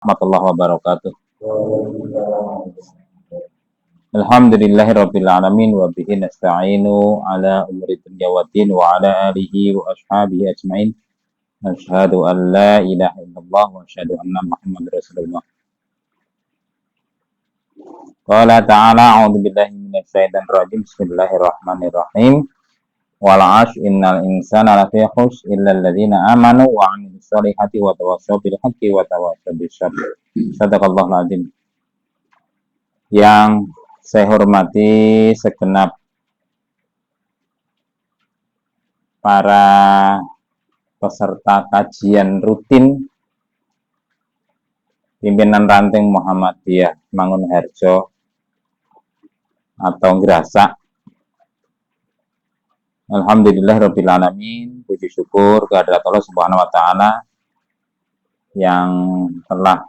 warahmatullahi wabarakatuh. Alhamdulillahirabbil alamin wa bihi nasta'inu ala umuri dunya waddin wa ala alihi wa ashabihi ajmain. Asyhadu an la ilaha illallah wa asyhadu anna Muhammadar Rasulullah. Qala ta'ala a'udzu billahi minasy syaithanir rajim. Bismillahirrahmanirrahim. Wal 'ashr innal insana lafi khusr illa alladziina aamanu wa 'amilus shalihati wa tawassaw bil haqqi wa tawassaw bis sabr. Shadaqallahul 'adzim. Yang saya hormati segenap para peserta kajian rutin pimpinan ranting Muhammadiyah Mangunharjo atau Grasa. Alhamdulillahirabbil alamin, puji syukur kehadirat Allah Subhanahu wa taala yang telah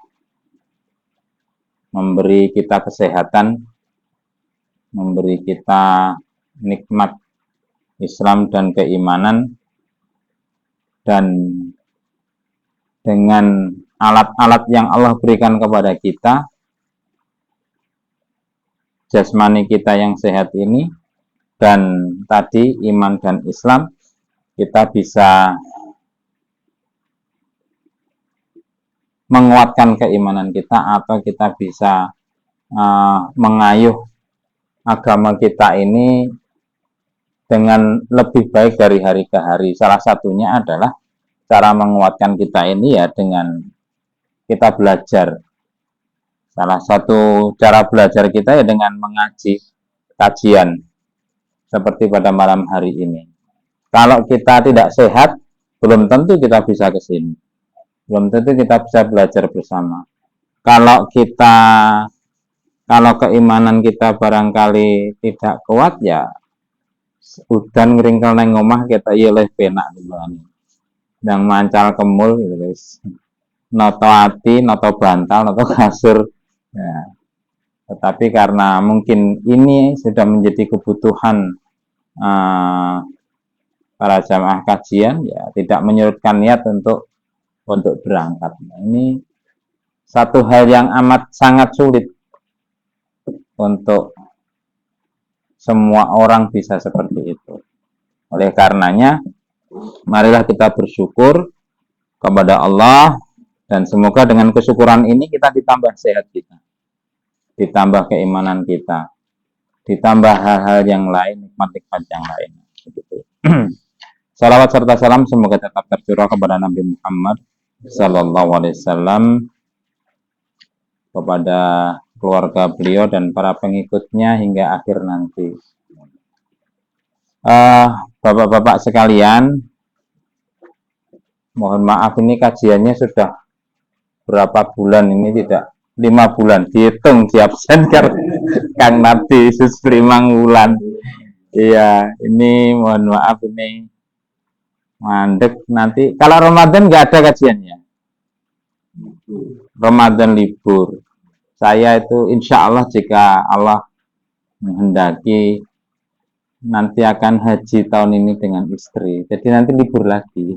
memberi kita kesehatan, memberi kita nikmat Islam dan keimanan, dan dengan alat-alat yang Allah berikan kepada kita, jasmani kita yang sehat ini, dan tadi iman dan Islam, kita bisa menguatkan keimanan kita atau kita bisa mengayuh agama kita ini dengan lebih baik dari hari ke hari. Salah satunya adalah cara menguatkan kita ini ya dengan kita belajar. Salah satu cara belajar kita ya dengan mengaji kajian seperti pada malam hari ini. Kalau kita tidak sehat, belum tentu kita bisa ke sini. Belum tentu kita bisa belajar bersama. Kalau keimanan kita barangkali tidak kuat ya, udan ngeringkel neng omah kita yeleh penak duluan. Yang mancal kemul gitu guys. Noto ati, noto bantal, noto kasur. Ya. Tetapi karena mungkin ini sudah menjadi kebutuhan para jamaah kajian, ya tidak menyurutkan niat untuk berangkat. Nah, ini satu hal yang amat sangat sulit untuk semua orang bisa seperti itu. Oleh karenanya, marilah kita bersyukur kepada Allah, dan semoga dengan kesyukuran ini kita ditambah sehat kita, ditambah keimanan kita, ditambah hal-hal yang lain, nikmat-nikmat yang lain. Salawat serta salam semoga tetap tercurah kepada Nabi Muhammad Sallallahu Alaihi Wasallam, kepada keluarga beliau dan para pengikutnya hingga akhir nanti. Bapak-bapak sekalian, mohon maaf ini kajiannya sudah berapa bulan ini, tidak 5 bulan, dihitung di absen karena Kang Nabi Yesus 5 bulan. Iya, ini mohon maaf ini mandek nanti. Kalau Ramadan nggak ada kajiannya. Ramadan libur. Saya itu insya Allah jika Allah menghendaki nanti akan haji tahun ini dengan istri. Jadi nanti libur lagi.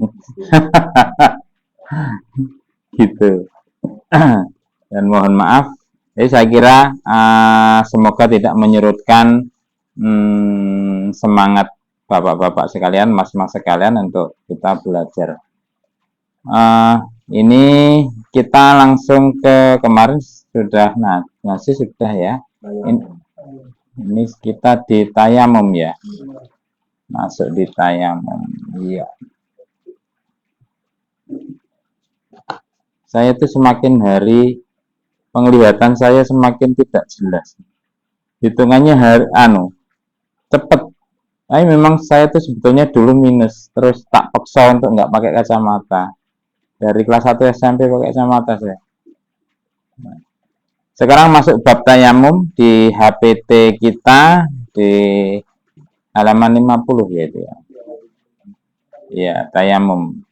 Gitu. Dan mohon maaf. Saya kira semoga tidak menyurutkan semangat bapak-bapak sekalian, mas-mas sekalian untuk kita belajar. Ini kita langsung ke kemarin sudah, ngasih sudah ya. Ini kita di tayamum ya. Masuk di tayamum. Iya. Saya itu semakin hari penglihatan saya semakin tidak jelas. Hitungannya cepet. Tapi memang saya tuh sebetulnya dulu minus, terus tak paksa untuk nggak pakai kacamata. Dari kelas 1 SMP pakai kacamata saya. Sekarang masuk bab tayamum di HPT kita di halaman 50 ya itu ya. Iya, tayamum.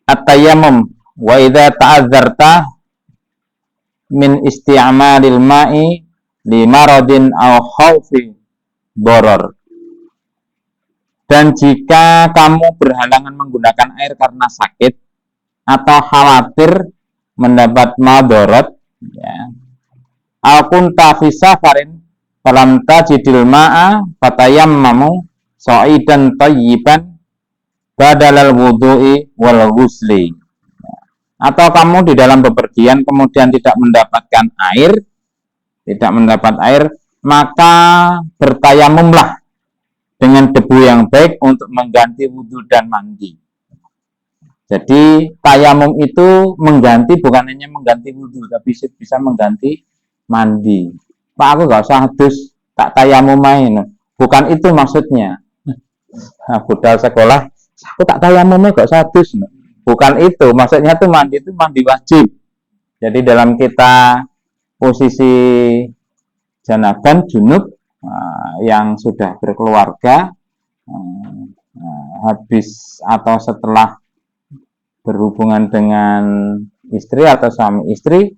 At-tayammum wa idza ta'azzarta min isti'malil ma'i li maradin aw khaufi darar. Dan jika kamu berhalangan menggunakan air karena sakit atau khawatir mendapat madorot, ya, al-kunta fi safarin falam tajidil ma'a fatayammamu sa'idan thayyiban badalal wudu'i wal ghusli. Atau kamu di dalam bepergian kemudian tidak mendapatkan air, maka bertayamumlah dengan debu yang baik untuk mengganti wudhu dan mandi. Jadi tayamum itu mengganti, bukan hanya mengganti wudhu, tapi bisa mengganti mandi. Pak, aku gak usah hadus, tak tayamum main. Bukan itu maksudnya. Nah, budal sekolah, aku tak tayamumnya gak usah hadus. Bukan itu, maksudnya itu mandi wajib. Jadi dalam kita posisi janaban, junub, yang sudah berkeluarga, habis atau setelah berhubungan dengan istri atau suami istri,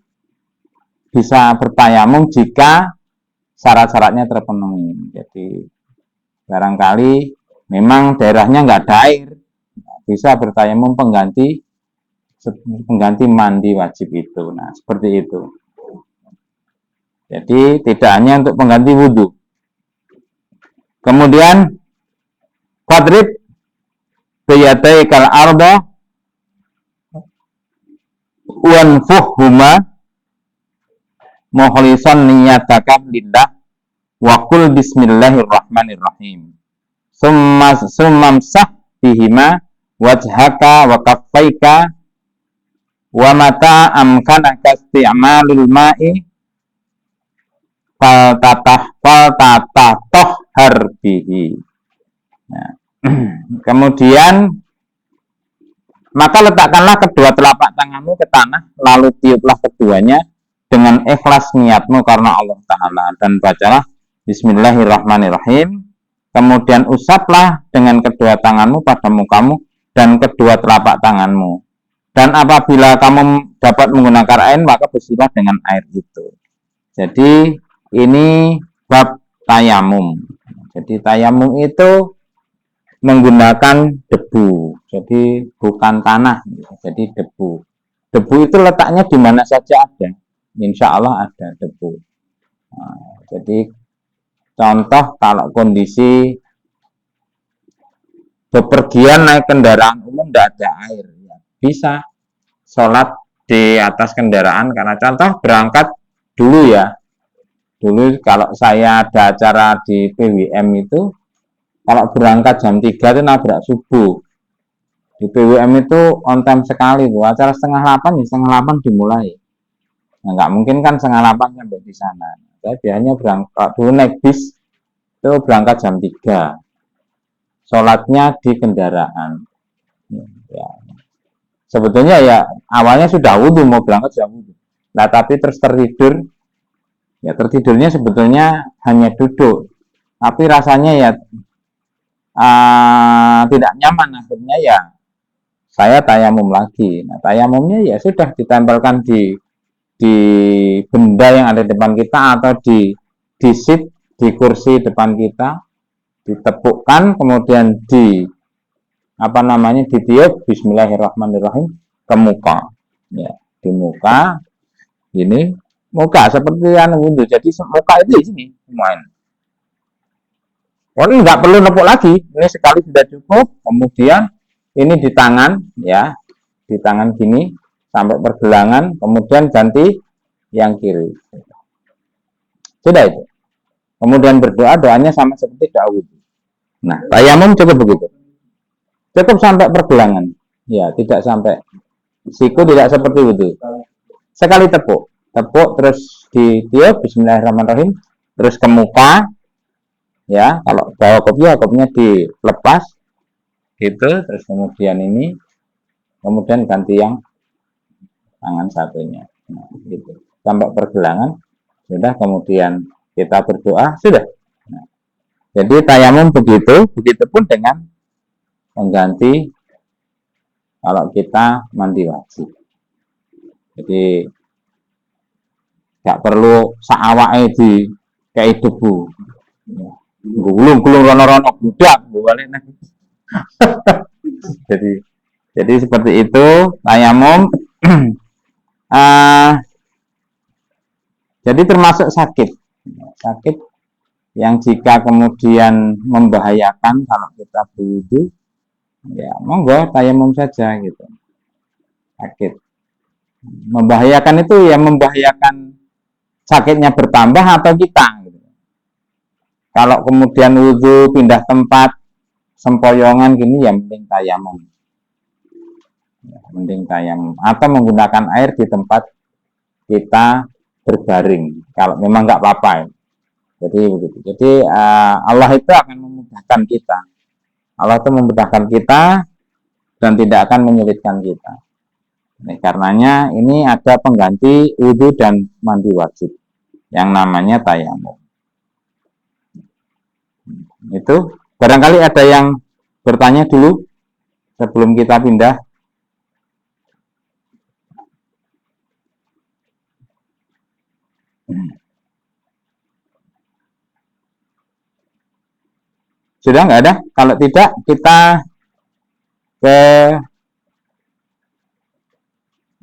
bisa bertayamum jika syarat-syaratnya terpenuhi. Jadi barangkali memang daerahnya nggak ada air, bisa bertayamum pengganti mandi wajib itu. Nah, seperti itu. Jadi tidak hanya untuk pengganti wudhu. Kemudian fadrib biyadai kal arda wanfuhuma mukhlisan niyataka lillah wa qul bismillahirrahmanirrahim. Summamsah bihima wajhaka wa kaffaika wa mata amkanaka isti'malul ma'i faltatahhar bihi. Nah, kemudian maka letakkanlah kedua telapak tanganmu ke tanah, lalu tiuplah keduanya dengan ikhlas niatmu karena Allah Ta'ala, dan bacalah Bismillahirrahmanirrahim. Kemudian usaplah dengan kedua tanganmu pada mukamu dan kedua telapak tanganmu. Dan apabila kamu dapat menggunakan air, maka bersihlah dengan air itu. Jadi ini bab tayamum. Jadi tayamum itu menggunakan debu. Jadi bukan tanah, jadi debu. Debu itu letaknya di mana saja ada. Insya Allah ada debu. Nah, jadi contoh kalau kondisi bepergian naik kendaraan umum tidak ada air, ya bisa sholat di atas kendaraan. Karena contoh berangkat dulu ya. Dulu kalau saya ada acara di PWM itu, kalau berangkat jam 3 itu nabrak subuh. Di PWM itu on time sekali tuh. Acara setengah 8 ya setengah 8 dimulai. Nah, nggak mungkin kan setengah 8 sampai di sana. Saya biasanya berangkat dulu naik bis itu berangkat jam 3. Sholatnya di kendaraan. Ya. Sebetulnya ya awalnya sudah wudhu, mau berangkat sudah wudhu. Nah, tapi terus tertidur. Ya tertidurnya sebetulnya hanya duduk. Tapi rasanya ya tidak nyaman, akhirnya ya saya tayamum lagi. Nah, tayamumnya ya sudah ditempelkan di benda yang ada di depan kita atau di seat, di kursi depan kita, ditepukkan, kemudian ditiup Bismillahirrahmanirrahim ke muka. Ya, di muka ini muka seperti wudhu. Jadi muka itu di sini semuanya. Ini nggak perlu nepuk lagi, ini sekali sudah cukup. Kemudian ini di tangan, ya, di tangan gini sampai pergelangan, kemudian ganti yang kiri. Sudah itu. Kemudian berdoa, doanya sama seperti doa wudhu. Nah, tayamum cukup begitu. Cukup sampai pergelangan, ya, tidak sampai siku, tidak seperti wudhu. Sekali tepuk terus ditiup Bismillahirrahmanirrahim, terus ke muka. Ya, kalau bawa kopinya dilepas gitu, terus kemudian kemudian ganti yang tangan satunya. Nah, gitu. Sampai pergelangan, sudah, kemudian kita berdoa, sudah. Nah, jadi tayamum begitupun dengan mengganti kalau kita mandi wajib. Jadi nggak perlu saawake di kayak debu. gulung-gulung rono-rono budak boleh nah. jadi jadi seperti itu tayamum. uh, jadi termasuk sakit yang jika kemudian membahayakan kalau kita berwudu, ya monggo tayamum saja gitu. Sakit membahayakan itu ya membahayakan sakitnya bertambah atau kita gitu. Kalau kemudian wudu pindah tempat sempoyongan gini ya mending tayamum. Mending tayamum atau menggunakan air di tempat kita berbaring kalau memang nggak apa-apa. Jadi begitu. Jadi Allah itu akan memudahkan kita. Allah itu memudahkan kita dan tidak akan menyulitkan kita. Ini karenanya ini ada pengganti wudu dan mandi wajib yang namanya tayamum. Itu barangkali ada yang bertanya dulu sebelum kita pindah. Sudah nggak ada? Kalau tidak kita ke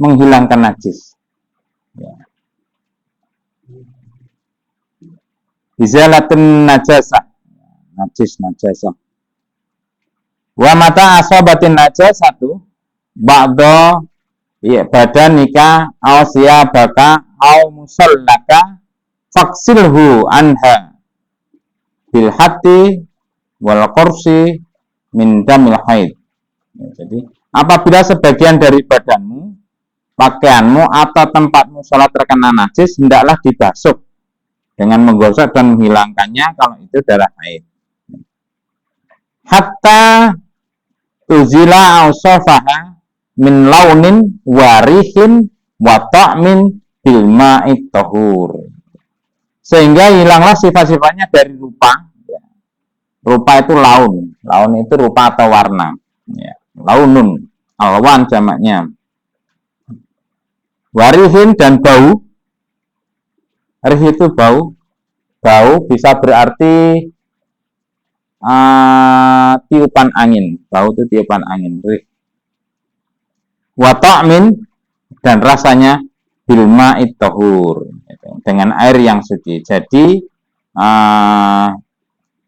menghilangkan najis. Ya. Izalatun najasah. Najasah. Wa mata asobatin najasatu ba'do ya badanika aw siyabaka aw musallaka faksilhu anha bil hati wal kursi min damil haid. Ya, jadi apabila sebagian dari badanmu, pakaianmu atau tempatmu sholat terkena najis, hendaklah dibasuh dengan menggosok dan menghilangkannya kalau itu darah haid. Hatta tuzila ausafaha min launin warihin wa ta'min bil ma'it tahur. Sehingga hilanglah sifat-sifatnya dari rupa. Rupa itu laun. Laun itu rupa atau warna. Ya. Launun. Alwan jamaknya. Warihin dan bau. Rih itu bau. Bau bisa berarti tiupan angin. Bau itu tiupan angin. Rih. Wa ta'min dan rasanya bil ma'it tahur. Dengan air yang suci. Jadi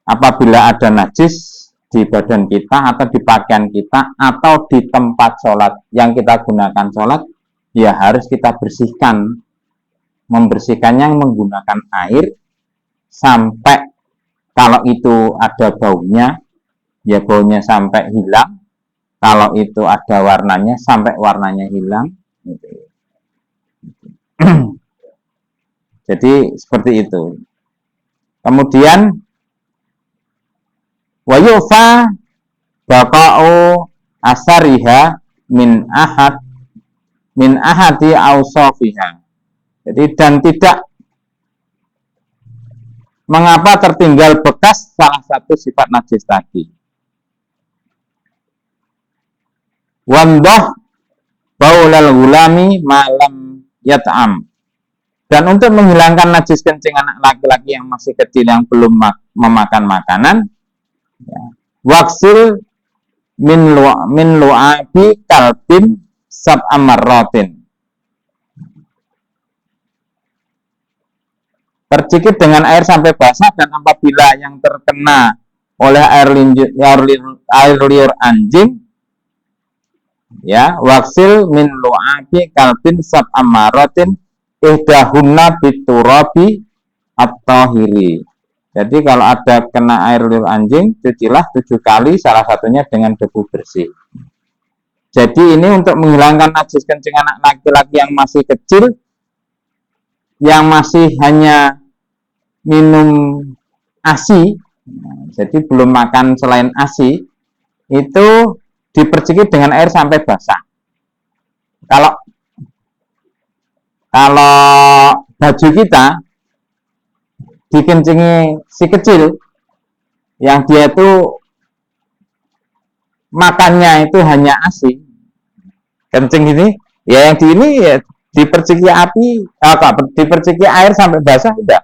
apabila ada najis di badan kita atau di pakaian kita atau di tempat sholat yang kita gunakan sholat, ya harus kita bersihkan. Membersihkannya menggunakan air sampai kalau itu ada baunya, ya baunya sampai hilang. Kalau itu ada warnanya, sampai warnanya hilang. Jadi seperti itu. Kemudian wa yufa baqa'u asariha min ahadi awsafiha. Jadi dan tidak mengapa tertinggal bekas salah satu sifat najis tadi. Wandah baulal gulami malam yat'am. Dan untuk menghilangkan najis kencing anak laki-laki yang masih kecil yang belum memakan makanan, ya, waksil min lu'abi kalbin sab'amarrotin. Percikit dengan air sampai basah, dan apabila yang terkena oleh air liur anjing, ya, waksil min lu'abi kalbin sab'amarrotin ihdahunna biturabi at-tahiri. Jadi kalau ada kena air liur anjing, cucilah 7 kali, salah satunya dengan debu bersih. Jadi ini untuk menghilangkan najis kencing anak laki-laki yang masih kecil, yang masih hanya minum ASI, jadi belum makan selain ASI, itu dipercikit dengan air sampai basah. Kalau baju kita dikencingi si kecil yang dia itu makannya itu hanya ASI, kencing ini ya, yang di ini ya diperciki diperciki air sampai basah udah.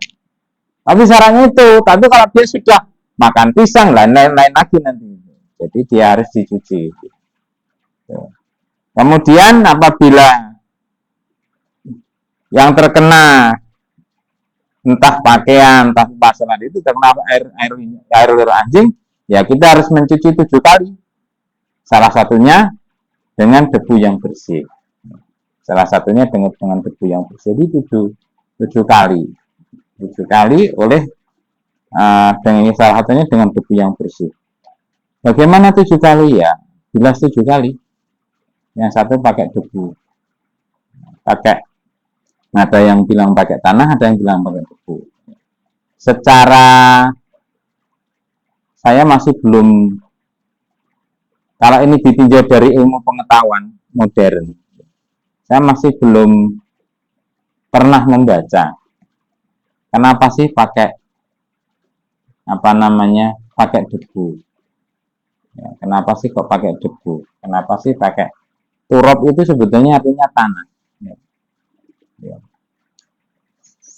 Tapi syaratnya itu. Tapi kalau dia sudah makan pisang, lain-lain lagi nanti. Jadi dia harus dicuci. Kemudian apabila yang terkena entah pakaian, entah pasangan itu terkena air anjing, ya kita harus mencuci 7 kali. Salah satunya dengan debu yang bersih. Salah satunya dengan debu yang bersih. Jadi 7 kali. 7 kali oleh dengan salah satunya dengan debu yang bersih. Bagaimana 7 kali ya? Jelas 7 kali. Yang satu pakai debu. Ada yang bilang pakai tanah, ada yang bilang pakai debu. Secara saya masih belum, kalau ini ditinjau dari ilmu pengetahuan modern, saya masih belum pernah membaca kenapa sih pakai pakai debu. Ya, kenapa sih kok pakai debu? Kenapa sih pakai turab? Itu sebetulnya artinya tanah.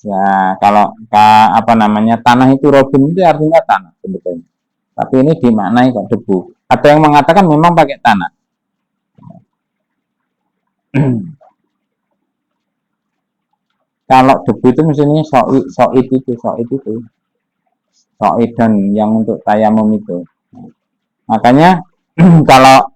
Ya, kalau tanah itu robin itu artinya tanah sebetulnya. Tapi ini dimaknai kok debu. Ada yang mengatakan memang pakai tanah. Kalau debu itu misalnya soid itu. Soid dan yang untuk tayamum itu. Makanya kalau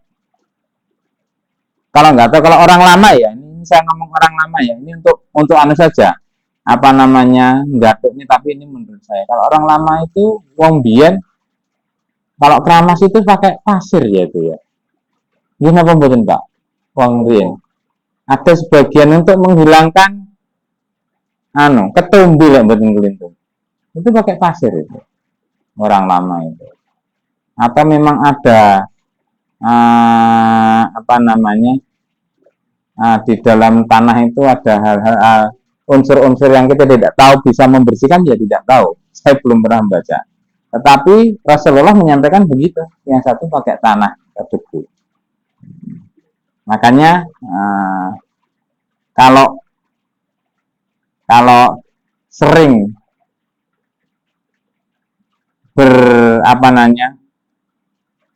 nggak tahu, kalau orang lama ya, ini saya ngomong orang lama ya, ini untuk anu saja, gatuknya, tapi ini menurut saya, kalau orang lama itu wong biyen kalau keramas itu pakai pasir ya itu ya. Ini apa mboten Pak? Wong riyen. Ada sebagian untuk menghilangkan ketumbi lek mboten kelintung. Itu pakai pasir itu. Orang lama itu. Atau memang ada di dalam tanah itu ada hal-hal unsur-unsur yang kita tidak tahu bisa membersihkan, ya tidak tahu. Saya belum pernah membaca. Tetapi Rasulullah menyampaikan begitu. Yang satu pakai tanah, debu. Makanya kalau sering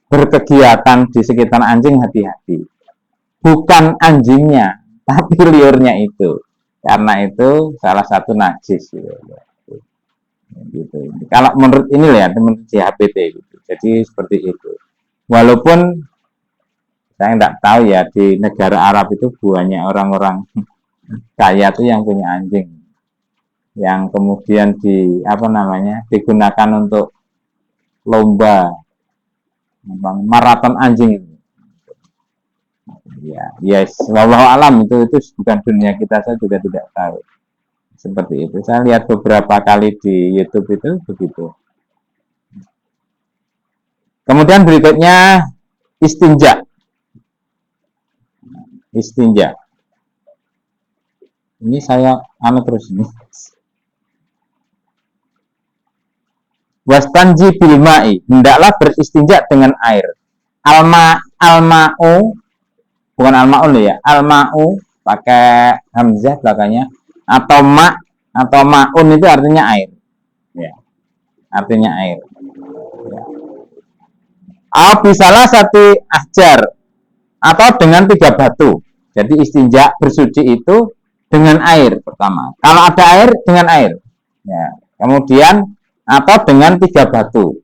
berkegiatan di sekitar anjing, hati-hati. Bukan anjingnya, tapi liurnya itu. Karena itu salah satu najis gitu. Kalau menurut ini ya, menurut CHPT gitu. Jadi seperti itu. Walaupun saya tidak tahu ya, di negara Arab itu banyak orang-orang kaya itu yang punya anjing, yang kemudian digunakan untuk lomba maraton anjing. Ya, yes, wallahu alam, itu bukan dunia kita, saya juga tidak tahu. Seperti itu. Saya lihat beberapa kali di YouTube itu begitu. Kemudian berikutnya istinja. Ini saya terus ini. Wastanji bil ma'i, hendaklah beristinja dengan air. Alma'u bukan alma'un ya. Alma'u pakai hamzah belakangnya, atau ma'un itu artinya air. Ya. Artinya air. Ya. Bisalah satu ahjar, atau dengan 3 batu. Jadi istinja bersuci itu dengan air pertama. Kalau ada air, dengan air. Ya. Kemudian atau dengan 3 batu.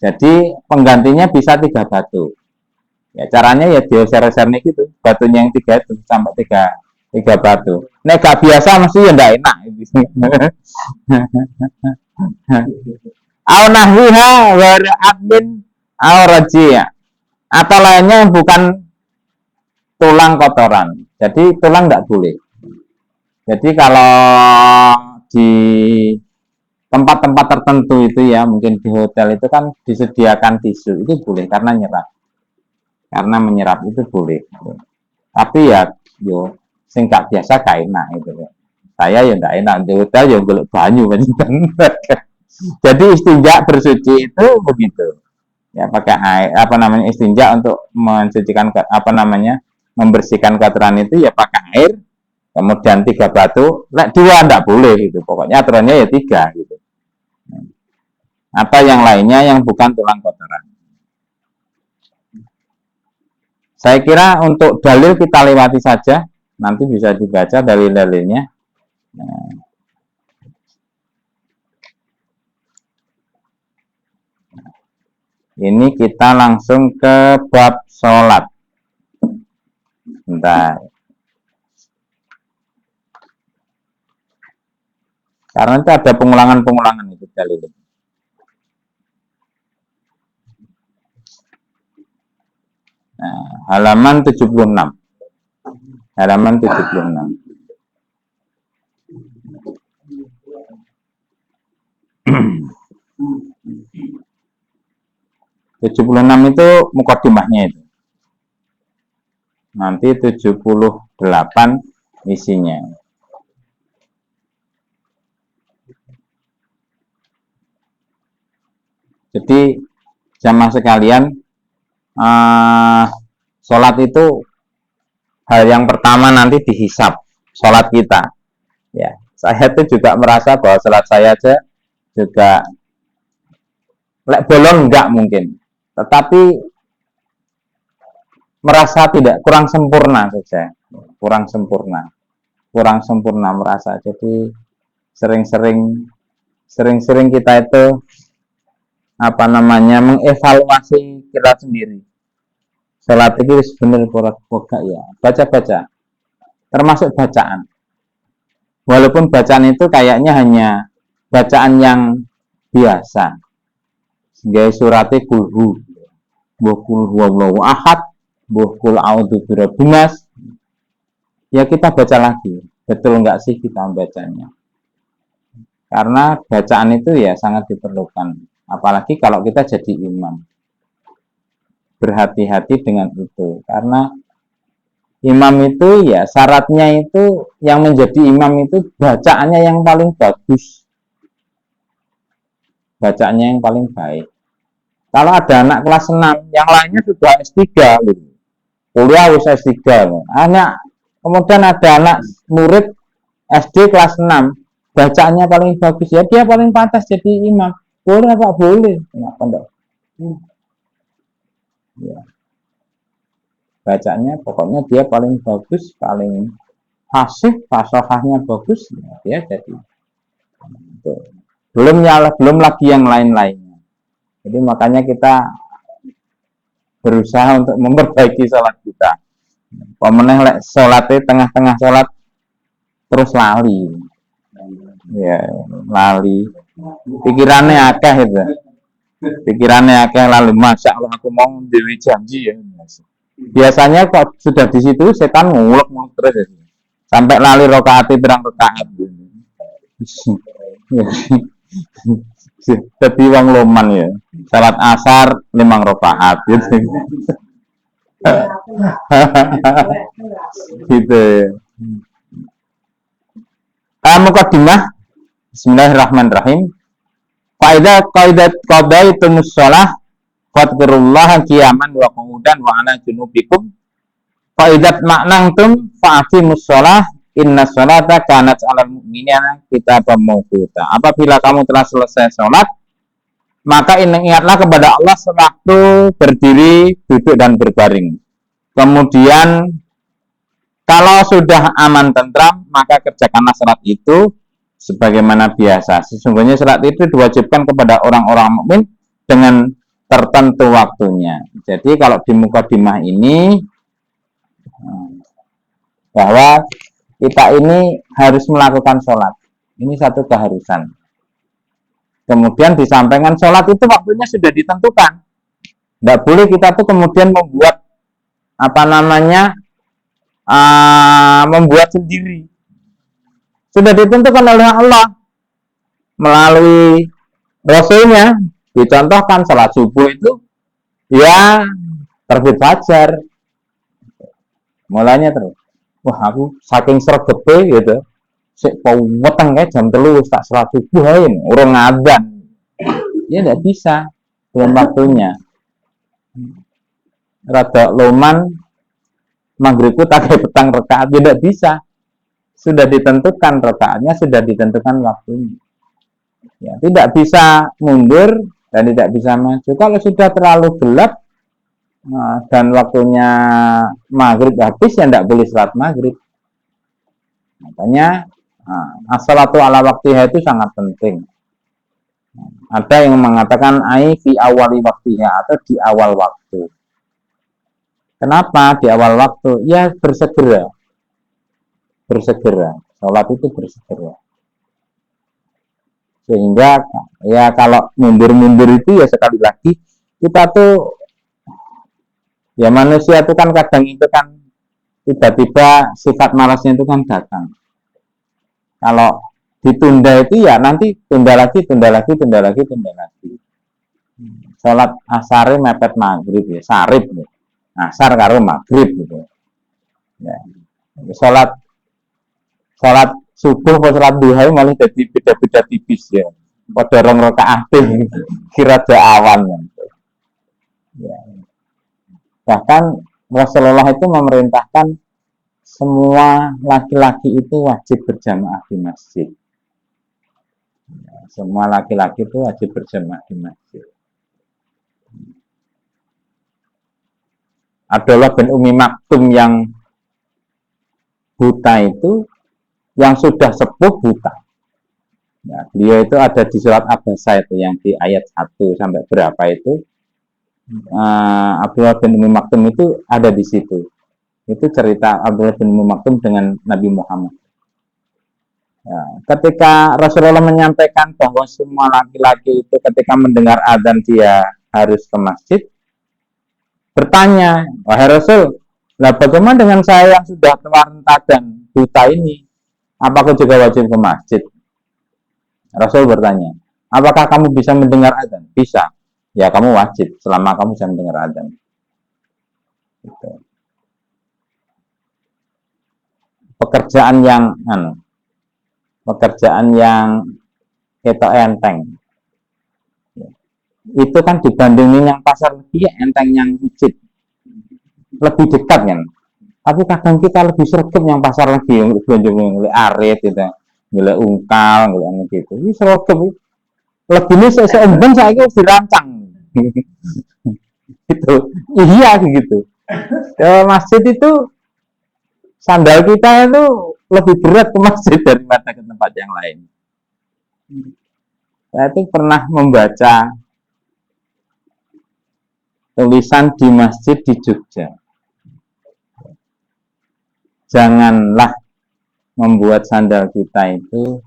Jadi penggantinya bisa 3 batu. Ya, caranya ya dioser-oser nih gitu. Batunya yang 3 itu sampai 3 batu. Nek gak biasa mesti ya ndak enak. Au nahwiha wa admin au rajia. Atau lainnya yang bukan tulang kotoran. Jadi tulang nggak boleh. Jadi kalau di tempat-tempat tertentu itu ya, mungkin di hotel itu kan disediakan tisu, itu boleh karena menyerap itu boleh. Tapi ya sing gak biasa gak enak itu ya. Saya ya nggak enak di hotel ya golek banyu. Jadi istinja bersuci itu begitu. Ya pakai air, istinja untuk mensucikan membersihkan kotoran itu ya pakai air, kemudian 3 batu, 2 enggak boleh gitu. Pokoknya aturannya ya 3 gitu. atau yang lainnya yang bukan tulang kotoran. Saya kira untuk dalil kita lewati saja, nanti bisa dibaca dalil-dalilnya. Nah, ini kita langsung ke bab sholat. Bentar. Karena itu ada pengulangan-pengulangan itu dalil. Nah, halaman 76. Halaman 76. itu mukadimahnya itu. Nanti 78 isinya. Jadi jamaah sekalian, sholat itu hal yang pertama nanti dihisab sholat kita. Ya, saya tuh juga merasa bahwa sholat saya aja juga lek bolong enggak mungkin, tetapi merasa tidak kurang sempurna saja, kurang sempurna merasa. Jadi sering-sering kita itu mengevaluasi kita sendiri. Sholat itu sebenarnya pokok ya, baca-baca, termasuk bacaan. Walaupun bacaan itu kayaknya hanya bacaan yang biasa, gaya suratnya kulhu, bukul huwallahu ahad, bukul a'udzu birabbinas. Ya kita baca lagi, betul nggak sih kita bacanya? Karena bacaan itu ya sangat diperlukan, apalagi kalau kita jadi imam. Berhati-hati dengan itu, karena imam itu ya syaratnya itu yang menjadi imam itu bacaannya yang paling bagus, bacaannya yang paling baik. Kalau ada anak kelas 6 yang lainnya sudah S3 gitu, kuliah harus S3 kemudian ada anak murid SD kelas 6 bacaannya paling bagus, ya dia paling pantas jadi imam. Boleh apa? Boleh. Kenapa enggak? Ya. Bacanya pokoknya dia paling bagus, paling fasih, fasahahnya bagus, ya, dia jadi. Belum lagi yang lain-lainnya. Jadi makanya kita berusaha untuk memperbaiki sholat kita. Pemenang sholatnya tengah-tengah sholat terus lali, ya lali. Pikirannya akeh itu. Lalu masya Allah aku mau dewi janji ya. Biasanya kok sudah di situ setan ngulek terus ya. Sampai lali rakaat pirang rakaat. Jadi wong loman ya. Salat asar 5 rakaat gitu. Gitu. Mukadimah. Bismillahirrahmanirrahim. Qadaitumus shalah fadhkurullaha qiyaman wa qu'udan wa ala junubikum. Qaidat maknantum fa'aqimus shalah inna sholata kanat 'alal mu'minina kitaban mawquta. Apabila kamu telah selesai sholat, maka ingatlah kepada Allah sewaktu berdiri, duduk dan berbaring. Kemudian kalau sudah aman tentram, maka kerjakanlah sholat itu sebagaimana biasa. Sesungguhnya sholat itu diwajibkan kepada orang-orang mukmin dengan tertentu waktunya. Jadi kalau di mukadimah ini bahwa kita ini harus melakukan sholat. Ini satu keharusan. Kemudian disampaikan sholat itu waktunya sudah ditentukan. Tidak boleh kita tuh kemudian membuat membuat sendiri. Sudah ditentukan oleh Allah melalui Rasulnya. Dicontohkan sholat subuh itu ya terbit fajar, mulanya terus. Wah aku saking sregepe gitu, sik weteng kayak jam 3 tak sholat subuh ae urung ngadzan. Ya tidak bisa, belum waktunya. Rada loman maghribku tak petang rakaat, tidak bisa. Sudah ditentukan rakaatnya, sudah ditentukan waktunya. Ya, tidak bisa mundur dan tidak bisa maju. Kalau sudah terlalu gelap dan waktunya maghrib habis, ya tidak boleh sholat maghrib. Makanya as-salatu ala waktiha itu sangat penting. Ada yang mengatakan fi awali waktiha, atau di awal waktu. Kenapa di awal waktu? Ya bersegera. Sholat itu bersegera. Sehingga ya kalau mundur-mundur itu ya sekali lagi kita tuh, ya manusia itu kan kadang itu kan tiba-tiba sifat malasnya itu kan datang. Kalau ditunda itu ya nanti tunda lagi. Sholat asar mepet maghrib ya, sarib ya. Asar karo maghrib gitu. Ya. Sholat subuh atau sholat duha malah jadi beda-beda tipis ya. Pada rong rakaat kira awan gitu. Ya. Bahkan Rasulullah itu memerintahkan semua laki-laki itu wajib berjamaah di masjid. Semua laki-laki itu wajib berjamaah di masjid. Abdullah bin Umi Maktum yang buta itu, yang sudah sepuh buta. Ya, beliau itu ada di surat Abasa itu, yang di ayat 1 sampai berapa itu. Abdullah bin Umi Maktum itu ada di situ. Itu cerita Abdullah bin Umi Maktum dengan Nabi Muhammad. Ya, ketika Rasulullah menyampaikan bahwa semua laki-laki itu ketika mendengar azan dia harus ke masjid, bertanya, wahai Rasul, nah bagaimana dengan saya yang sudah tua renta dan buta ini? Apakah juga wajib ke masjid? Rasul bertanya, apakah kamu bisa mendengar azan? Bisa. Ya kamu wajib selama kamu bisa mendengar azan. Gitu. Pekerjaan yang ketok enteng. Itu kan dibandingin yang pasar lebih enteng yang masjid. Lebih dekat kan. Tapi kadang kita lebih sergap yang pasar lagi, yang belanja arit gitu, nilai ungkal, nilai gitu. Ini sergap. Lebih ini seumben saya itu dirancang. Gitu. Iya gitu. Ke masjid itu sandal kita itu lebih berat ke masjid daripada ke tempat yang lain. Saya itu pernah membaca tulisan di masjid di Jogja. Janganlah membuat sandal kita itu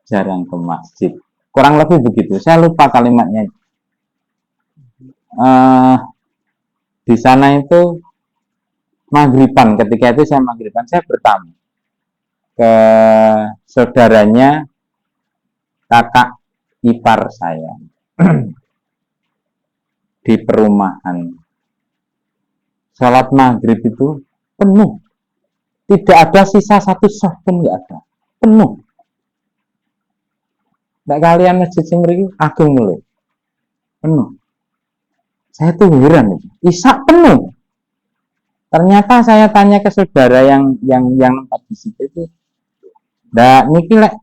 jarang ke masjid. Kurang lebih begitu. Saya lupa kalimatnya. Di sana itu maghriban. Ketika itu saya maghriban, saya bertamu ke saudaranya kakak ipar saya di perumahan. Salat maghrib itu penuh. Tidak ada sisa satu soft pun nggak ada. Penuh. Nggak kalian masjid sing mriki agung lho. Penuh. Saya tuh heran. Isak penuh. Ternyata saya tanya ke saudara yang tempat di situ itu, "Ndak niki lek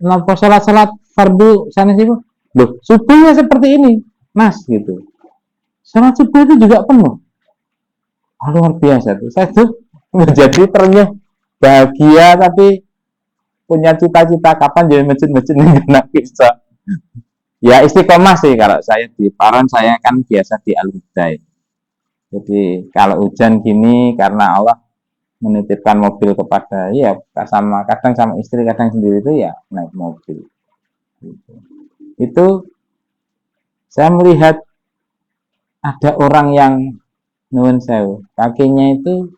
napa salat fardu sana sih, loh, subuhnya seperti ini, Mas," gitu. Salat subuh itu juga penuh. Luar biasa tuh. Saya tuh menjadi ternyuh bahagia, tapi punya cita-cita kapan jadi masjid-masjid ini kena bisa. Ya istiqomah sih kalau saya di Paran, saya kan biasa di Al-Hudai. Jadi kalau hujan gini karena Allah menitipkan mobil kepada ya sama kadang sama istri kadang sendiri itu ya naik mobil. Itu saya melihat ada orang yang nuwun sewu, kakinya itu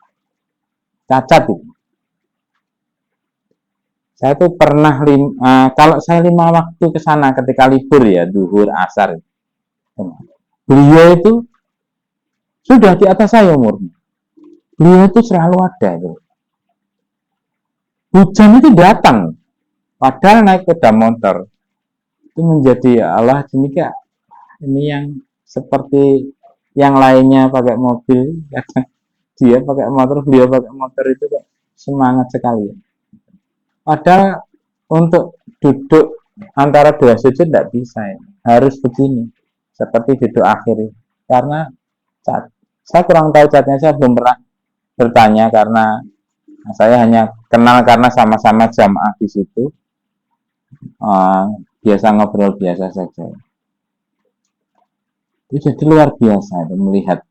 cacat itu. Saya tuh pernah kalau saya 5 waktu ke sana ketika libur ya, duhur, asar. Beliau itu sudah di atas saya umurnya. Beliau itu selalu ada itu. Hujan itu datang, padahal naik sepeda motor. Itu menjadi ya Allah, ini yang seperti yang lainnya pakai mobil, dia pakai motor, beliau pakai motor itu kok semangat sekali. Padahal untuk duduk antara dua sujud tidak bisa ya. Harus begini seperti video akhir karena cat, saya kurang tahu catnya, saya belum pernah bertanya karena saya hanya kenal karena sama-sama jamaah di situ, biasa ngobrol biasa saja. Itu jadi luar biasa itu, melihat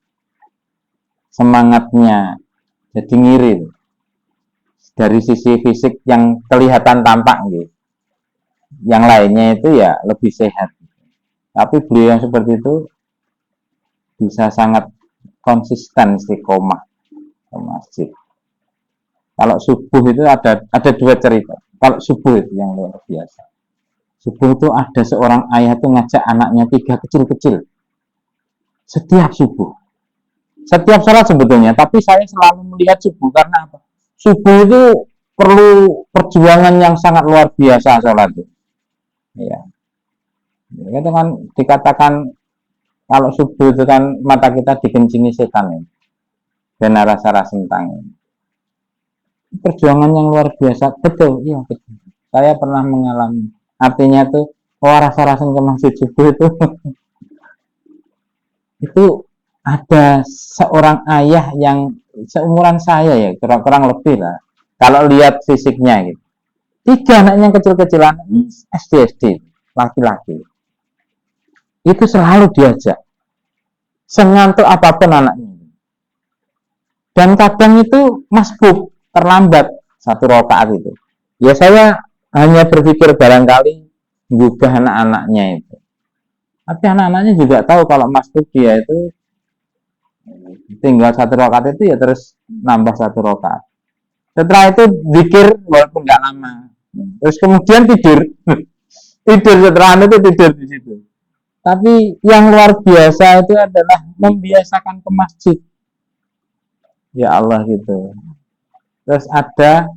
semangatnya, jadi ngiri dari sisi fisik yang kelihatan tampak gitu. Yang lainnya itu ya lebih sehat, tapi beliau yang seperti itu bisa sangat konsisten istiqomah ke masjid. Kalau subuh itu ada dua cerita. Kalau subuh itu yang luar biasa. Subuh itu ada seorang ayah tuh ngajak anaknya tiga kecil-kecil setiap subuh. Setiap sholat sebetulnya, tapi saya selalu melihat subuh karena apa? Subuh itu perlu perjuangan yang sangat luar biasa sholat itu. Ya, itu kan dikatakan kalau subuh itu kan mata kita dikencingi setan ya, dan rasa-rasa tentang perjuangan yang luar biasa. Betul, iya betul. Saya pernah mengalami. Artinya tuh, rasa-rasa ke masjid subuh itu itu ada seorang ayah yang seumuran saya ya, kurang lebih lah. Kalau lihat fisiknya gitu. Tiga anaknya kecil-kecilan, SD, laki-laki. Itu selalu diajak. Sengantuk apapun anaknya. Dan kadang itu masbuk, terlambat satu rakaat itu. Ya saya hanya berpikir barangkali gugah anak-anaknya itu. Tapi anak-anaknya juga tahu kalau masbuk dia itu tinggal satu rakaat itu ya terus nambah satu rakaat. Setelah itu zikir walaupun nggak lama. Terus kemudian tidur. Tidur setelah itu tidur di situ. Tapi yang luar biasa itu adalah membiasakan ke masjid. Ya Allah gitu. Terus ada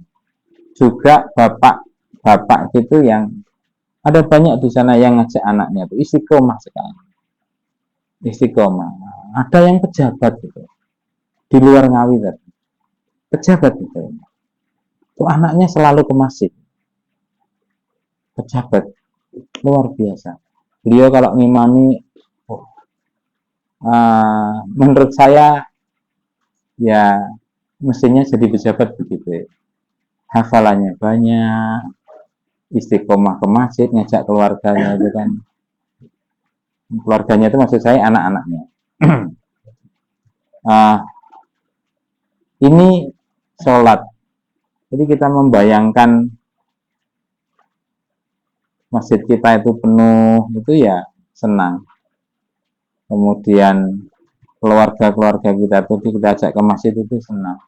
juga bapak gitu yang ada banyak di sana yang ngajak anaknya itu istiqomah sekali. Istiqomah. Ada yang pejabat gitu. Di luar Ngawi tadi. Pejabat gitu. Itu anaknya selalu ke masjid. Pejabat. Luar biasa. Beliau kalau ngimami menurut saya ya mestinya jadi pejabat begitu ya. Hafalannya banyak, istiqomah ke masjid, ngajak keluarganya itu kan. Keluarganya itu maksud saya anak-anaknya. Ini sholat. Jadi kita membayangkan masjid kita itu penuh, itu ya senang. Kemudian keluarga-keluarga kita itu kita ajak ke masjid itu senang.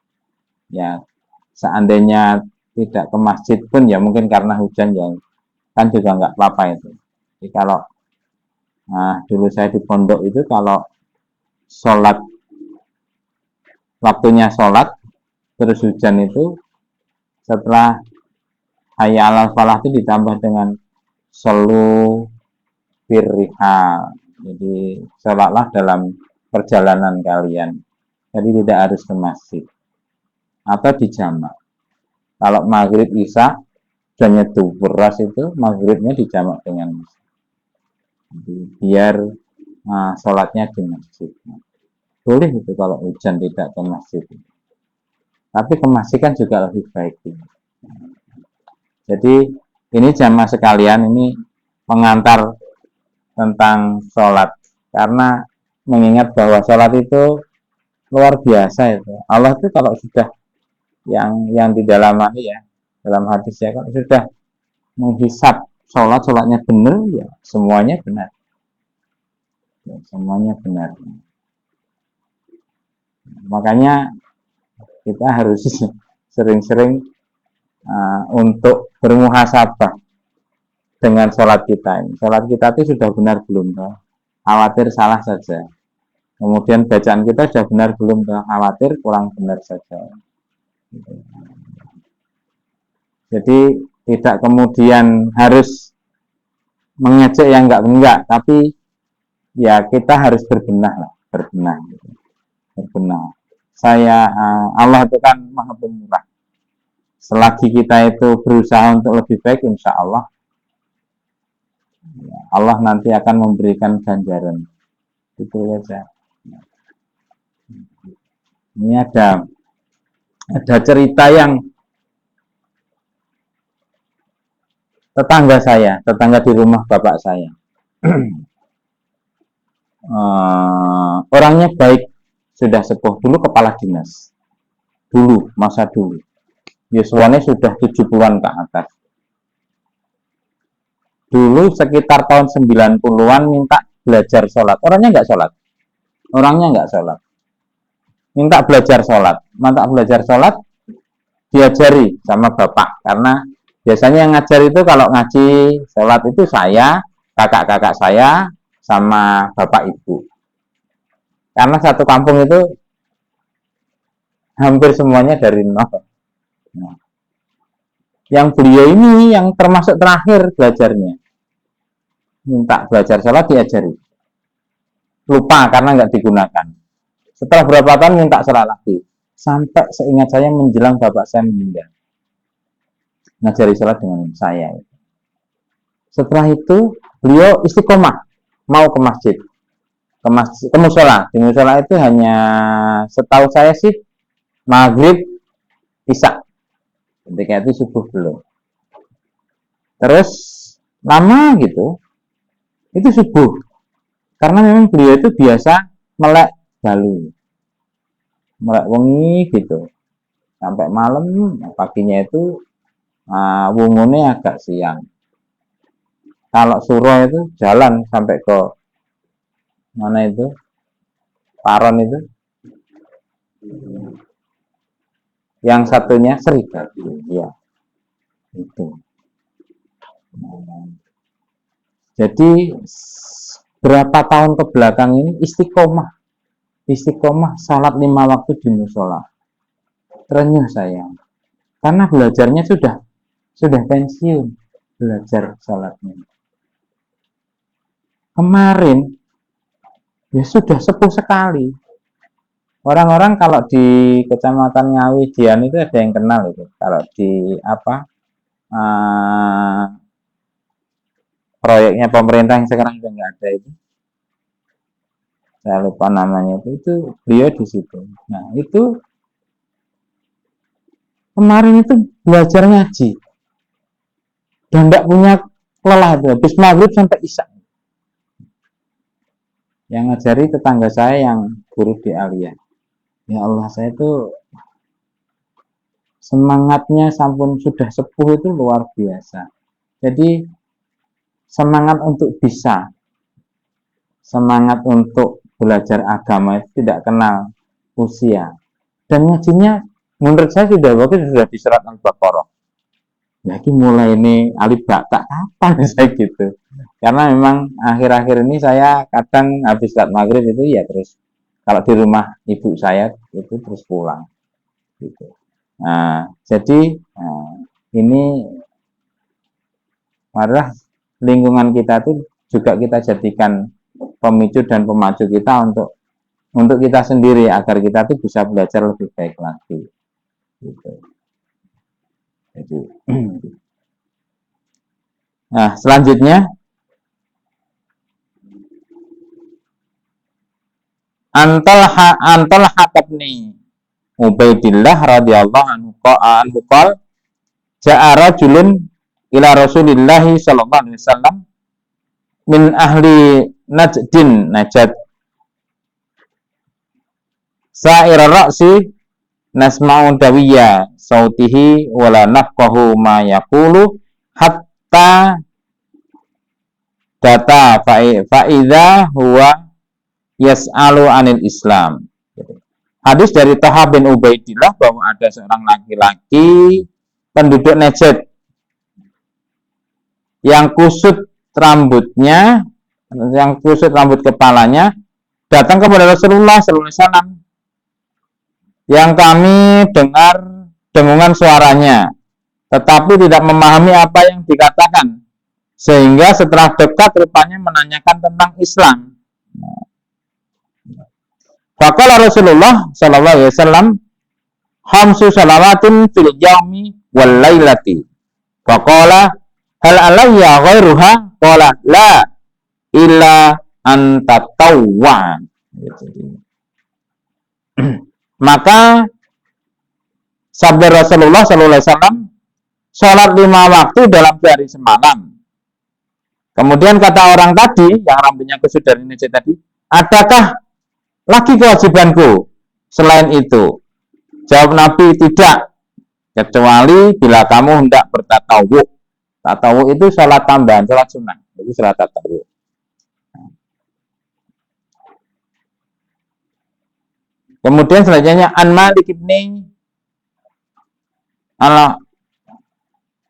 Ya, seandainya tidak ke masjid pun ya mungkin karena hujan ya kan juga nggak apa-apa itu. Jadi kalau dulu saya di pondok itu kalau sholat waktunya sholat terus hujan itu setelah hayya alal falah itu ditambah dengan solu firriha. Jadi sholatlah dalam perjalanan kalian. Jadi tidak harus ke masjid atau di jamak. Kalau maghrib isya dan nyeduh beras itu maghribnya dijamak dengan masjid. Jadi, biar sholatnya di masjid. Boleh itu kalau hujan tidak ke masjid. Tapi ke masjid kan juga lebih baik. Jadi ini jamaah sekalian, ini pengantar tentang sholat. Karena mengingat bahwa sholat itu luar biasa itu. Allah itu kalau sudah yang di dalam ya, dalam hadis ya, kalau sudah menghisap sholatnya benar ya semuanya benar. Ya, semuanya benar. Makanya kita harus sering-sering untuk bermuhasabah dengan sholat kita ini. Sholat kita itu sudah benar belum? Khawatir salah saja. Kemudian bacaan kita sudah benar belum? Khawatir kurang benar saja. Jadi tidak kemudian harus mengejek yang enggak, tapi ya kita harus berbenah. Allah itu kan maha pemurah. Selagi kita itu berusaha untuk lebih baik, insya Allah Allah nanti akan memberikan ganjaran. Itu saja. Ini ada cerita yang tetangga di rumah bapak saya. Orangnya baik, sudah sepuh, dulu kepala dinas. Masa dulu. Yuswanya sudah 70-an ke atas. Dulu sekitar tahun 90-an minta belajar sholat. Orangnya nggak sholat. Minta belajar sholat, diajari sama bapak. Karena biasanya yang ngajar itu kalau ngaji sholat itu saya, kakak-kakak saya, sama bapak ibu. Karena satu kampung itu hampir semuanya dari nol. Nah, yang beliau ini yang termasuk terakhir belajarnya. Minta belajar sholat diajari. Lupa karena nggak digunakan. Setelah berapa tahun minta sholat lagi. Sampai seingat saya menjelang bapak saya meninggal. Ngajari sholat dengan saya. Setelah itu beliau istiqomah. Mau ke masjid. Ke musola. Di musola itu hanya setahu saya sih maghrib, isya. Ketika itu subuh belum. Terus lama gitu. Itu subuh. Karena memang beliau itu biasa melek dalu. Melek wengi gitu. Sampai malam, paginya itu wungune agak siang. Kalau suruh itu jalan sampai ke mana itu? Paron itu. Yang satunya Serigati, ya. Itu. Jadi berapa tahun ke belakang ini istiqomah salat 5 waktu di musola. Terenyuh saya. Karena belajarnya sudah pensiun belajar salatnya. Kemarin ya sudah sepuh sekali. Orang-orang kalau di Kecamatan Ngawi Dian itu ada yang kenal itu. Kalau di proyeknya pemerintah yang sekarang sudah nggak ada itu, saya lupa namanya itu beliau di situ. Nah itu kemarin itu belajar ngaji dan tidak punya lelah itu, habis maghrib sampai isya. Yang ngajari tetangga saya yang guru di Aliyah. Ya Allah, saya itu semangatnya sampun sudah sepuh itu luar biasa. Jadi semangat untuk bisa, semangat untuk belajar agama itu tidak kenal usia. Dan ngajinya menurut saya sudah bagus, sudah di surat Al-Baqarah. Jadi mulai ini alif ba ta kapan saya gitu. Karena memang akhir-akhir ini saya kadang habis sholat maghrib itu ya terus kalau di rumah ibu saya itu terus pulang gitu. Nah, jadi ini malah lingkungan kita itu juga kita jadikan pemicu dan pemacu kita untuk kita sendiri agar kita tuh bisa belajar lebih baik lagi. Gitu. Jadi, nah selanjutnya Antal Hatabni Ubaidillah radhiyallahu anhu qala ja'a rajulun ila Rasulillah sallallahu alaihi wasallam min ahli Najd sa'ir ra'si nasma'u dawiya sautihi wala nafqahu ma yaqulu hatta data fa'idha huwa yas'alu anil Islam. Hadis dari Thaha bin Ubaidillah bahwa ada seorang laki-laki penduduk Najd yang kusut rambut kepalanya datang kepada Rasulullah SAW yang kami dengar dengungan suaranya tetapi tidak memahami apa yang dikatakan sehingga setelah dekat rupanya menanyakan tentang Islam. Faqala Rasulullah sallallahu alaihi wasallam khamsu salawatin fil yaumi wal lailati. Faqala hal alayya ghairuha qala la illa antatawwa. Maka sabda Rasulullah SAW, sholat 5 waktu dalam sehari semalam. Kemudian kata orang tadi yang rambutnya kusut dari Najat tadi, adakah lagi kewajibanku selain itu? Jawab Nabi, tidak, kecuali bila kamu hendak bertatawuk. Tatawuk itu sholat tambahan, sholat sunnah. Itu sholat tatawuk. Kemudian selanjutnya An Malik ibni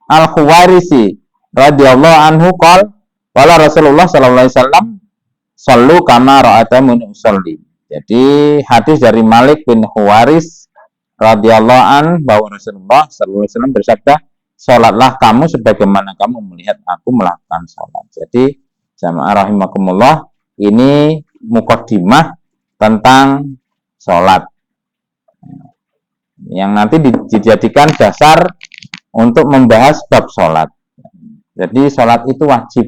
Al-Khuwairisi radhiyallahu anhu qol wala Rasulullah sallallahu alaihi wasallam sallu kama ra'atamuni usolli. Jadi hadis dari Malik bin Khuwairis radhiyallahu an bahwa Rasulullah sallallahu alaihi wasallam bersabda, salatlah kamu sebagaimana kamu melihat aku melakukan salat. Jadi jamaah rahimakumullah, ini mukaddimah tentang salat yang nanti dijadikan dasar untuk membahas bab salat. Jadi salat itu wajib.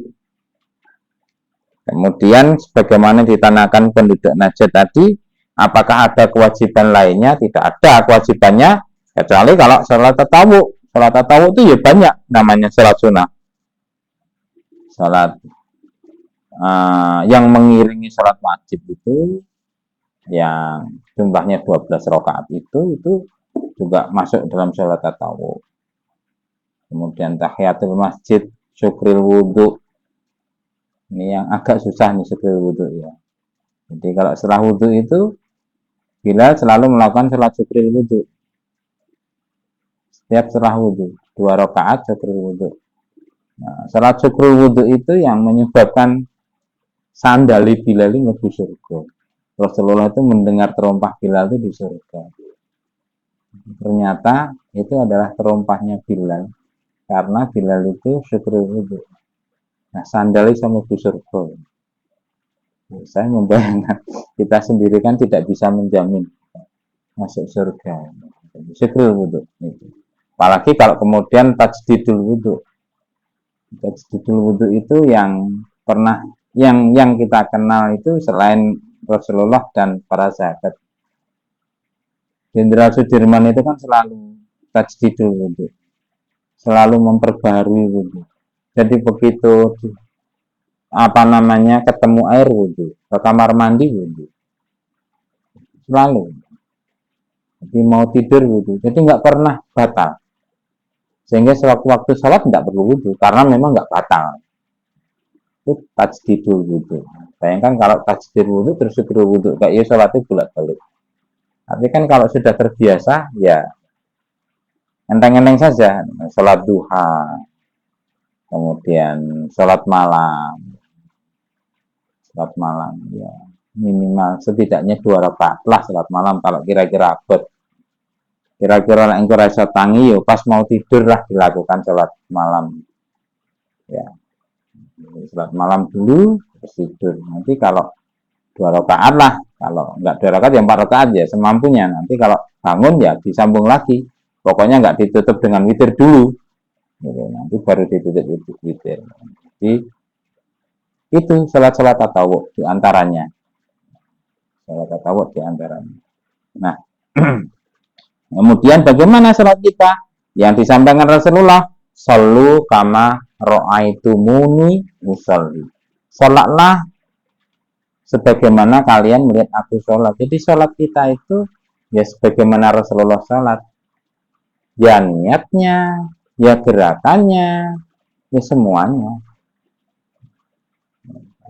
Kemudian sebagaimana ditanyakan penduduk Najd tadi, apakah ada kewajiban lainnya? Tidak ada kewajibannya, kecuali kalau salat tatawuk. Salat tatawuk itu ya banyak namanya salat sunnah. Salat yang mengiringi salat wajib itu yang jumlahnya 12 rakaat itu juga masuk dalam salat tatawuk. Kemudian tahiyatul masjid, syukril wudhu. Ini yang agak susah nih syukril wudhu ya. Jadi kalau setelah wudhu itu Bilal selalu melakukan salat syukril wudhu. Setiap setelah wudhu 2 rakaat syukril wudhu. Nah, salat syukril wudhu itu yang menyebabkan sandali Bilal ini lebih surga. Rasulullah itu mendengar terompah Bilal itu di surga. Ternyata itu adalah terompahnya Bilal, karena Bilal itu syukril wudhu. Nah, sandal itu menuju surga. Saya membayangkan kita sendiri kan tidak bisa menjamin masuk surga. Syukril wudhu. Apalagi kalau kemudian tajdidul wudhu. Tajdidul wudhu itu yang pernah yang kita kenal itu selain Rasulullah dan para sahabat. Jenderal Sudirman itu kan selalu tajdidul wudhu, selalu memperbaharui wudhu. Jadi begitu ketemu air wudhu, ke kamar mandi wudhu, selalu. Jadi mau tidur wudhu, jadi nggak pernah batal. Sehingga sewaktu-waktu sholat nggak perlu wudhu, karena memang nggak batal. Itu tajdidul wudhu. Bayangkan kalau tajdidul wudhu terus syukur wudhu, kayak ya sholatnya bolak-balik. Tapi kan kalau sudah terbiasa, ya enteng-enteng saja, sholat duha, kemudian sholat malam, ya minimal setidaknya 2 rakaat lah sholat malam kalau kira-kira abot. Kira-kira engko rasa tangi, yo pas mau tidur lah dilakukan sholat malam. Ya, sholat malam dulu terus tidur. Nanti kalau 2 rakaat lah. Kalau enggak 2 rakaat ya 4 rakaat ya semampunya. Nanti kalau bangun ya disambung lagi. Pokoknya enggak ditutup dengan witir dulu. Gitu. Nanti baru ditutup witir. Jadi itu salat-salat tatawuk di antaranya. Salat tatawuk di antaranya. Nah, kemudian bagaimana salat kita? Yang disampaikan Rasulullah, sallu kama ra'aitumuni usolli. Salatlah sebagaimana kalian melihat aku sholat. Jadi sholat kita itu ya sebagaimana Rasulullah sholat. Ya niatnya, ya gerakannya, ya semuanya.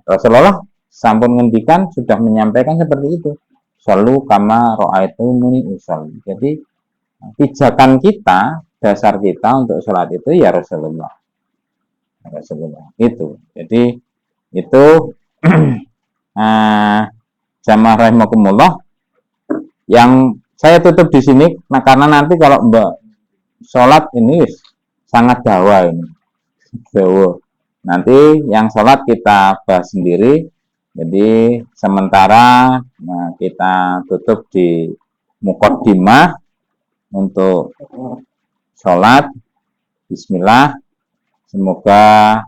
Rasulullah sampun ngendikan sudah menyampaikan seperti itu. Shallu kama ra'aitumuni usolli. Jadi pijakan kita, dasar kita untuk sholat itu ya Rasulullah. Itu. Jadi itu jamaah rahimakumullah, yang saya tutup di sini karena nanti kalau sholat ini sangat dawa ini. Nanti yang sholat kita bahas sendiri. Jadi sementara kita tutup di muqaddimah untuk sholat. Bismillah. Semoga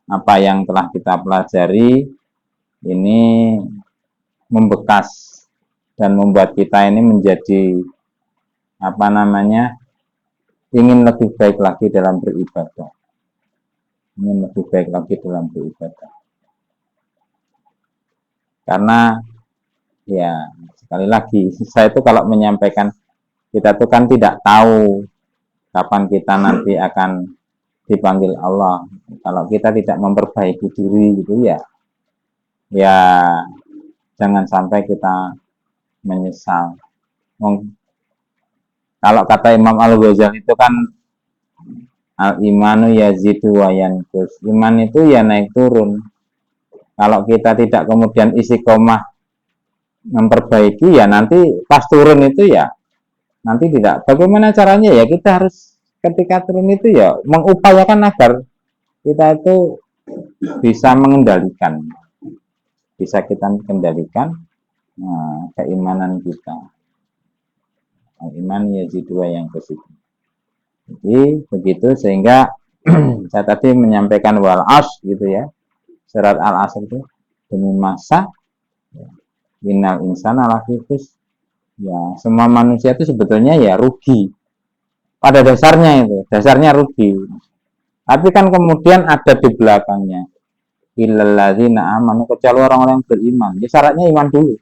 apa yang telah kita pelajari ini membekas dan membuat kita ini menjadi ingin lebih baik lagi dalam beribadah. Ingin lebih baik lagi dalam beribadah. Karena ya sekali lagi saya itu kalau menyampaikan, kita tuh kan tidak tahu kapan kita nanti akan dipanggil Allah. Kalau kita tidak memperbaiki diri gitu ya jangan sampai kita menyesal. Kalau kata Imam Al-Ghazali itu kan al-imanu yazidu wa yanqus. Iman itu ya naik turun. Kalau kita tidak kemudian istiqomah memperbaiki, ya nanti pas turun itu ya nanti tidak. Bagaimana caranya? Ya kita harus ketika turun itu ya mengupayakan agar kita itu bisa mengendalikan, bisa kita kendalikan keimanan kita. Iman yazidu wa yanqus. Jadi begitu, sehingga saya tadi menyampaikan wal as gitu ya, surat al-asr itu, demi masa innal insana lafi khusr. Ya, semua manusia itu sebetulnya ya rugi. Pada dasarnya rugi. Tapi kan kemudian ada di belakangnya illal ladzina amanu, kecuali orang-orang yang beriman. Ya syaratnya iman dulu.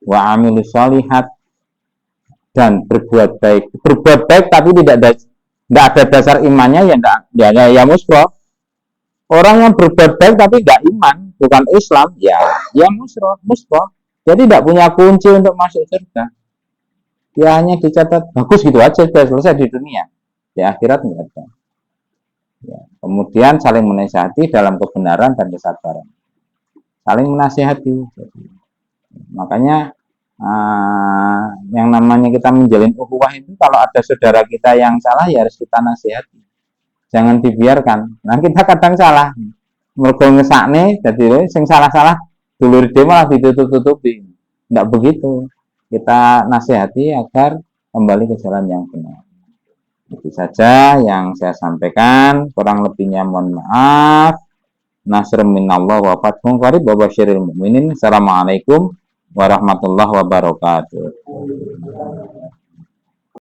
Wa amilus sholihat, dan berbuat baik. Berbuat baik tapi tidak ada dasar imannya, ya musyraf. Orang yang berbuat baik tapi tidak iman, bukan Islam, ya musyraf. Jadi tidak punya kunci untuk masuk surga. Ya hanya dicatat bagus gitu aja, sudah selesai di dunia. Di akhirat tidak ada. Ya, kemudian saling menasihati dalam kebenaran dan kesabaran. Saling menasihati. Makanya yang namanya kita menjalin ukhuwah itu, kalau ada saudara kita yang salah ya harus kita nasihati. Jangan dibiarkan. Nah kita kadang salah. Mergo ngesakne dadi sing salah-salah dulur dhewe malah ditutup-tutupi. Tidak begitu. Kita nasihati agar kembali ke jalan yang benar. Itu saja yang saya sampaikan. Kurang lebihnya mohon maaf. Nasrun minallah wa fathun qarib wa basyiril mu'minin. Assalamualaikum warahmatullahi wabarakatuh.